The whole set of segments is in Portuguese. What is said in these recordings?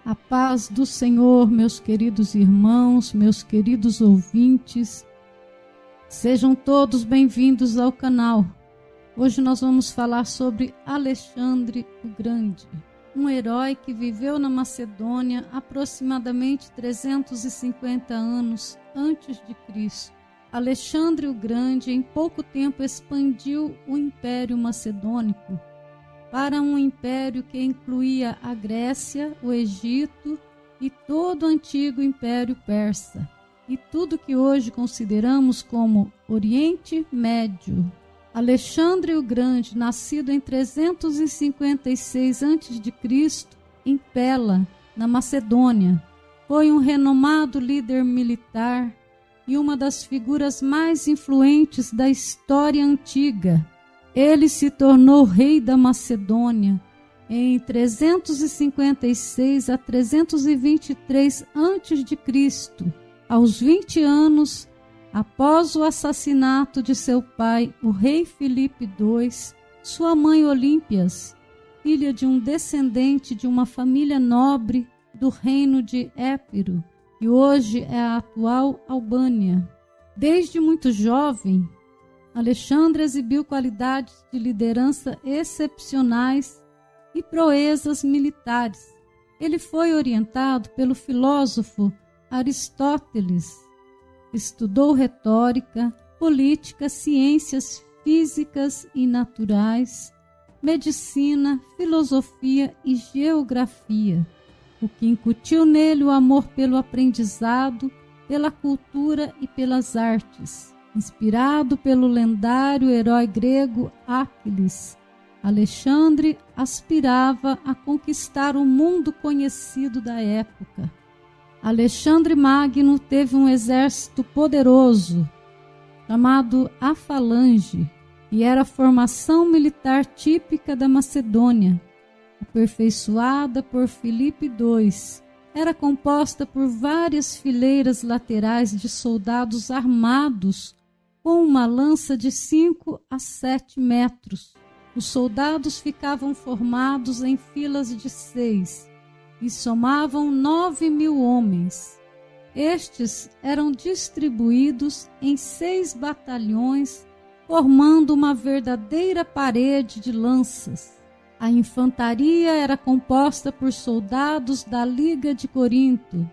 A paz do Senhor, meus queridos irmãos, meus queridos ouvintes, sejam todos bem-vindos ao canal. Hoje nós vamos falar sobre Alexandre o Grande, um herói que viveu na Macedônia aproximadamente 350 anos antes de Cristo. Alexandre o Grande em pouco tempo expandiu o Império Macedônico para um império que incluía a Grécia, o Egito e todo o antigo Império Persa, e tudo que hoje consideramos como Oriente Médio. Alexandre o Grande, nascido em 356 a.C., em Pela, na Macedônia, foi um renomado líder militar e uma das figuras mais influentes da história antiga. Ele se tornou rei da Macedônia em 356 a 323 a.C., aos 20 anos após o assassinato de seu pai, o rei Filipe II, sua mãe Olímpias, filha de um descendente de uma família nobre do reino de Épiro, que hoje é a atual Albânia. Desde muito jovem, Alexandre exibiu qualidades de liderança excepcionais e proezas militares. Ele foi orientado pelo filósofo Aristóteles. Estudou retórica, política, ciências físicas e naturais, medicina, filosofia e geografia, o que incutiu nele o amor pelo aprendizado, pela cultura e pelas artes. Inspirado pelo lendário herói grego Áquiles, Alexandre aspirava a conquistar o mundo conhecido da época. Alexandre Magno teve um exército poderoso, chamado a Falange, que era a formação militar típica da Macedônia, aperfeiçoada por Filipe II. Era composta por várias fileiras laterais de soldados armados com uma lança de 5 a 7 metros. Os soldados ficavam formados em filas de 6 e somavam 9.000 homens. Estes eram distribuídos em 6 batalhões, formando uma verdadeira parede de lanças. A infantaria era composta por soldados da Liga de Corinto,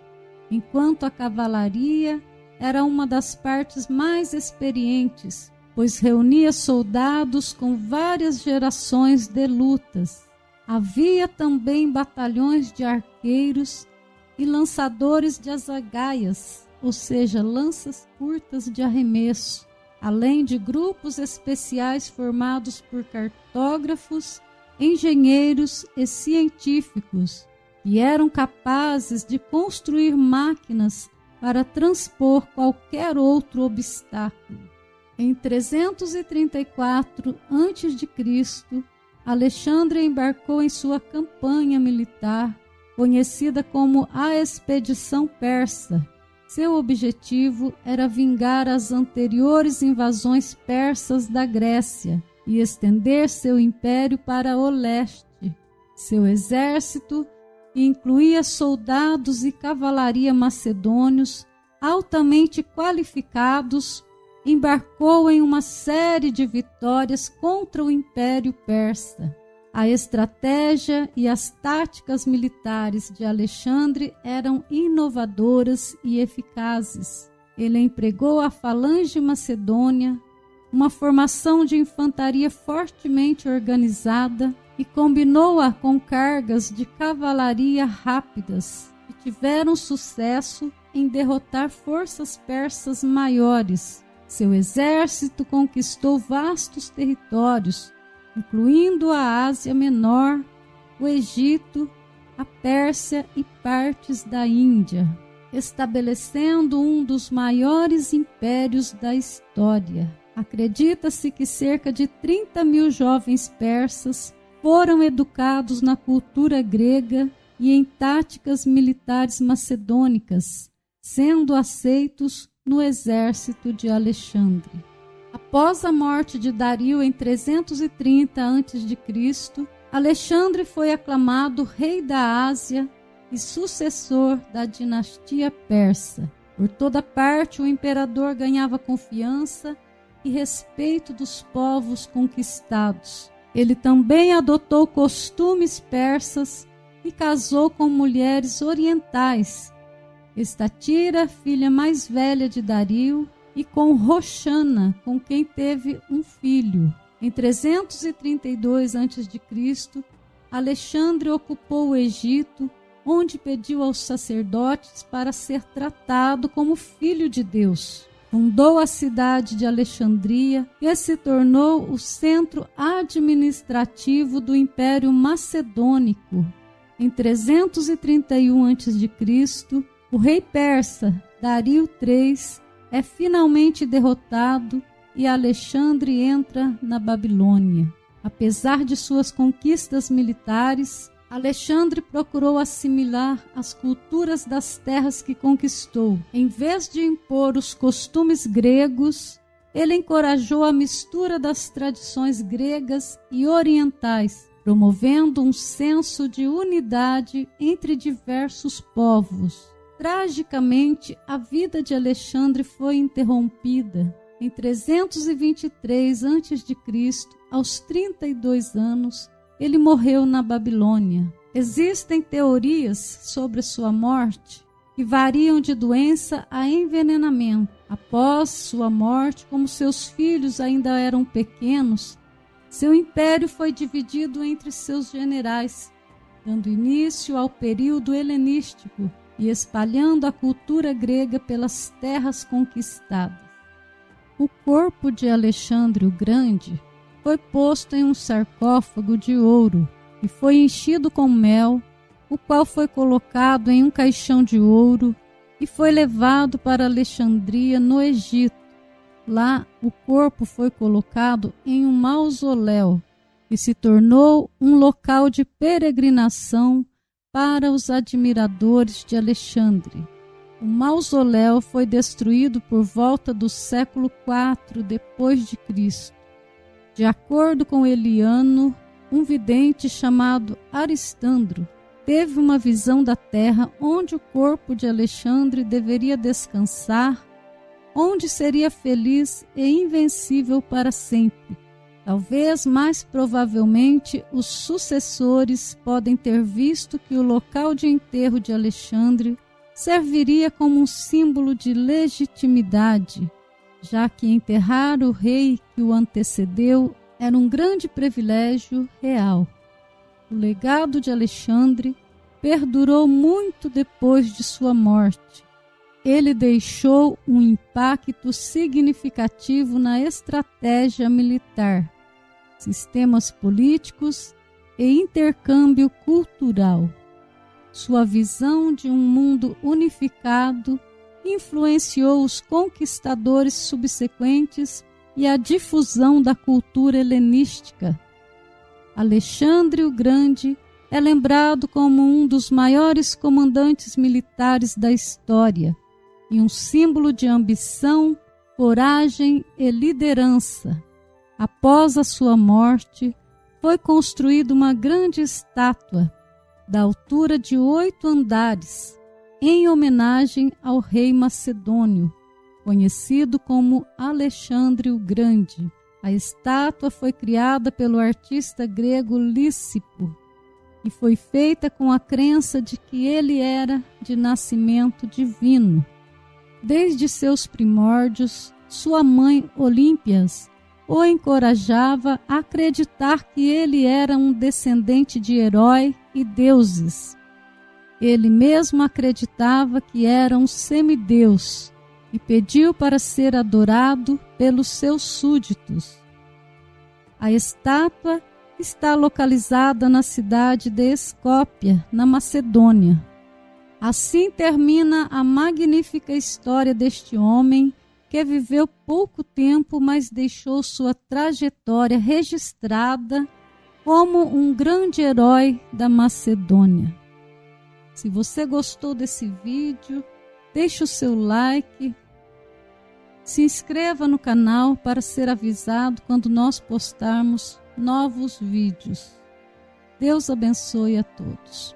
enquanto a cavalaria era uma das partes mais experientes, pois reunia soldados com várias gerações de lutas. Havia também batalhões de arqueiros e lançadores de azagaias, ou seja, lanças curtas de arremesso, além de grupos especiais formados por cartógrafos, engenheiros e científicos, que eram capazes de construir máquinas para transpor qualquer outro obstáculo. Em 334 a.C., Alexandre embarcou em sua campanha militar, conhecida como a Expedição Persa. Seu objetivo era vingar as anteriores invasões persas da Grécia e estender seu império para o leste. Seu exército, que incluía soldados e cavalaria macedônios altamente qualificados, embarcou em uma série de vitórias contra o Império Persa. A estratégia e as táticas militares de Alexandre eram inovadoras e eficazes. Ele empregou a Falange Macedônia, uma formação de infantaria fortemente organizada, e combinou-a com cargas de cavalaria rápidas, que tiveram sucesso em derrotar forças persas maiores. Seu exército conquistou vastos territórios, incluindo a Ásia Menor, o Egito, a Pérsia e partes da Índia, estabelecendo um dos maiores impérios da história. Acredita-se que cerca de 30.000 jovens persas foram educados na cultura grega e em táticas militares macedônicas, sendo aceitos no exército de Alexandre. Após a morte de Dario em 330 a.C., Alexandre foi aclamado rei da Ásia e sucessor da dinastia persa. Por toda parte, o imperador ganhava confiança e respeito dos povos conquistados. Ele também adotou costumes persas e casou com mulheres orientais. Estatira, filha mais velha de Dario, e com Roxana, com quem teve um filho. Em 332 a.C., Alexandre ocupou o Egito, onde pediu aos sacerdotes para ser tratado como filho de Deus. Fundou a cidade de Alexandria, que se tornou o centro administrativo do Império Macedônico. Em 331 a.C., o rei persa Dario III é finalmente derrotado e Alexandre entra na Babilônia. Apesar de suas conquistas militares, Alexandre procurou assimilar as culturas das terras que conquistou. Em vez de impor os costumes gregos, ele encorajou a mistura das tradições gregas e orientais, promovendo um senso de unidade entre diversos povos. Tragicamente, a vida de Alexandre foi interrompida. Em 323 a.C., aos 32 anos, ele morreu na Babilônia. Existem teorias sobre sua morte que variam de doença a envenenamento. Após sua morte, como seus filhos ainda eram pequenos, seu império foi dividido entre seus generais, dando início ao período helenístico e espalhando a cultura grega pelas terras conquistadas. O corpo de Alexandre o Grande foi posto em um sarcófago de ouro e foi enchido com mel, o qual foi colocado em um caixão de ouro e foi levado para Alexandria, no Egito. Lá, o corpo foi colocado em um mausoléu e se tornou um local de peregrinação para os admiradores de Alexandre. O mausoléu foi destruído por volta do século IV depois de Cristo. De acordo com Eliano, um vidente chamado Aristandro teve uma visão da terra onde o corpo de Alexandre deveria descansar, onde seria feliz e invencível para sempre. Talvez, mais provavelmente, os sucessores podem ter visto que o local de enterro de Alexandre serviria como um símbolo de legitimidade, já que enterrar o rei que o antecedeu era um grande privilégio real. O legado de Alexandre perdurou muito depois de sua morte. Ele deixou um impacto significativo na estratégia militar, sistemas políticos e intercâmbio cultural. Sua visão de um mundo unificado influenciou os conquistadores subsequentes e a difusão da cultura helenística. Alexandre o Grande é lembrado como um dos maiores comandantes militares da história e um símbolo de ambição, coragem e liderança. Após a sua morte, foi construída uma grande estátua, da altura de 8 andares, em homenagem ao rei macedônio, conhecido como Alexandre o Grande. A estátua foi criada pelo artista grego Lísipo e foi feita com a crença de que ele era de nascimento divino. Desde seus primórdios, sua mãe Olímpias o encorajava a acreditar que ele era um descendente de herói e deuses. Ele mesmo acreditava que era um semideus e pediu para ser adorado pelos seus súditos. A estátua está localizada na cidade de Escópia, na Macedônia. Assim termina a magnífica história deste homem que viveu pouco tempo, mas deixou sua trajetória registrada como um grande herói da Macedônia. Se você gostou desse vídeo, deixe o seu like, se inscreva no canal para ser avisado quando nós postarmos novos vídeos. Deus abençoe a todos.